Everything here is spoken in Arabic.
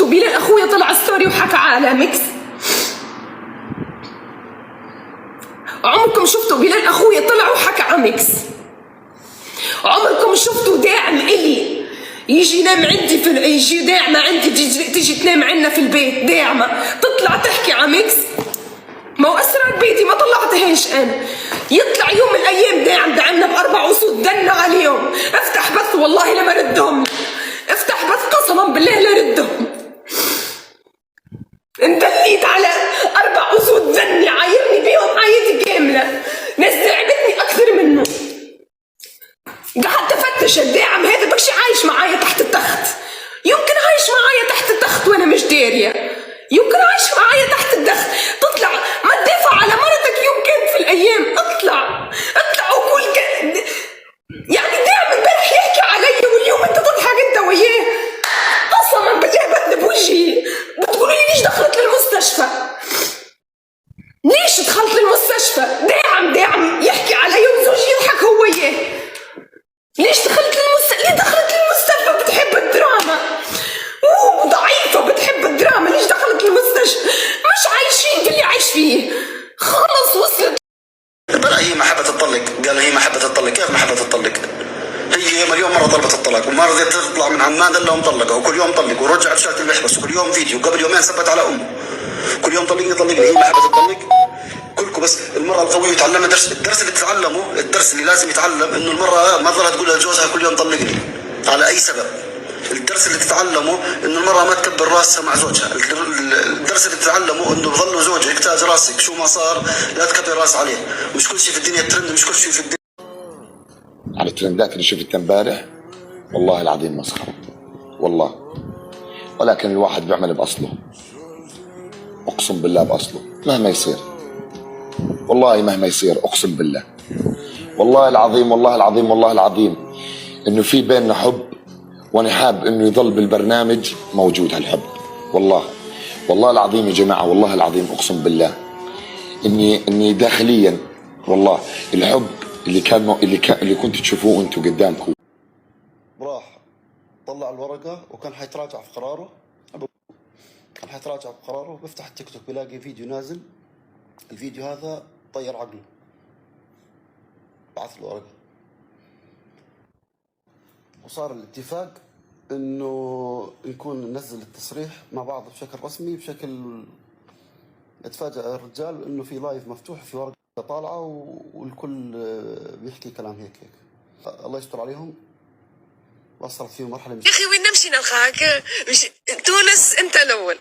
شفتوا بلال اخويا طلع ستوري وحكى على ميكس؟ عمركم شفتوا بلال اخويا طلع وحكى على ميكس؟ عمركم شفتوا داعم الي يجي ينام عندي يجي داعمه عندي تيجي تنام عندنا في البيت، داعمه تطلع تحكي على ميكس؟ ما هو اسرار بيتي ما طلعتهاش انا. يطلع يوم من الايام داعمنا باربع اسود دنا عليهم، افتح بث والله لما ردهم، افتح بث قسما بالله لا ردهم. اندليت على اربع اسود دني عايرني بيهم حياتي كامله، ناس داعمتني اكثر منه. قعدت افتش الداعم هذا بكشي عايش معايا تحت التخت، يمكن عايش معايا تحت التخت وانا مش داريه، يمكن عايش معايا تحت التخت. تطلع ما تدافع على مرتك يوم كان في الايام، اطلع وكل يعني داعم امبارح يحكي علي واليوم انت تضحك انت وياه. قسما بالله بذنب وجهي. بتقولوا لي ليش دخلت للمستشفى؟ ليش دخلت للمستشفى؟ داعم يحكي علي وزوجي يضحك هو وياه. ليش دخلت ليه دخلت للمستشفى؟ بتحب الدراما ضعيفة، بتحب الدراما، ليش دخلت للمستشفى؟ مش عايشين في اللي عايش فيه، خلص وصلت. بلا هي ما حبت تطلق، قالوا هي ما حبت تطلق. كيف ما حبت تطلق؟ هي مليون مرة طلبت الطلاق وما رضيت تطلع من عمان الا مطلقة، وكل يوم طلق ورجعت شالت المحبس وكل يوم فيديو، قبل يومين سبت على امه كل يوم طلقني. هي ما حبت تطلق كلكم. بس المرأة القوية تعلمنا الدرس اللي تتعلمه، الدرس اللي لازم يتعلم انه المرأة ما تظل تقول لجوزها كل يوم طلقني على اي سبب. الدرس اللي تتعلمه انه المرأة ما تكبر راسها مع زوجها. الدرس اللي تتعلمه انه بظل زوجك تاج راسك شو ما صار لا تكبر راس عليه. مش كل شيء في الدنيا ترند، مش كل شيء في الدنيا. على الترندات اللي شفتها امبارح والله العظيم مسخرة والله، ولكن الواحد بيعمل بأصله، أقسم بالله بأصله مهما يصير، والله مهما يصير أقسم بالله، والله العظيم والله العظيم والله العظيم إنه في بيننا حب، وأنا حاب إنه يضل بالبرنامج موجود هالحب. والله العظيم يا جماعة، والله العظيم أقسم بالله إني داخليا والله الحب اللي كنت تشوفوه أنتوا قدامكم. راح طلع الورقة وكان حيتراجع في قراره، بفتح التيك توك بلاقي فيديو نازل. الفيديو هذا طير عقله، بعث الورقة وصار الاتفاق انه نكون ننزل التصريح مع بعض بشكل رسمي، بشكل اتفاجأ الرجال انه في لايف مفتوح في ورقة طالعة والكل بيحكي كلام هيك. الله يستر عليهم. وصلت فيهم مرحلة يا اخي وين نمشي نلقاك؟ تونس انت الاول.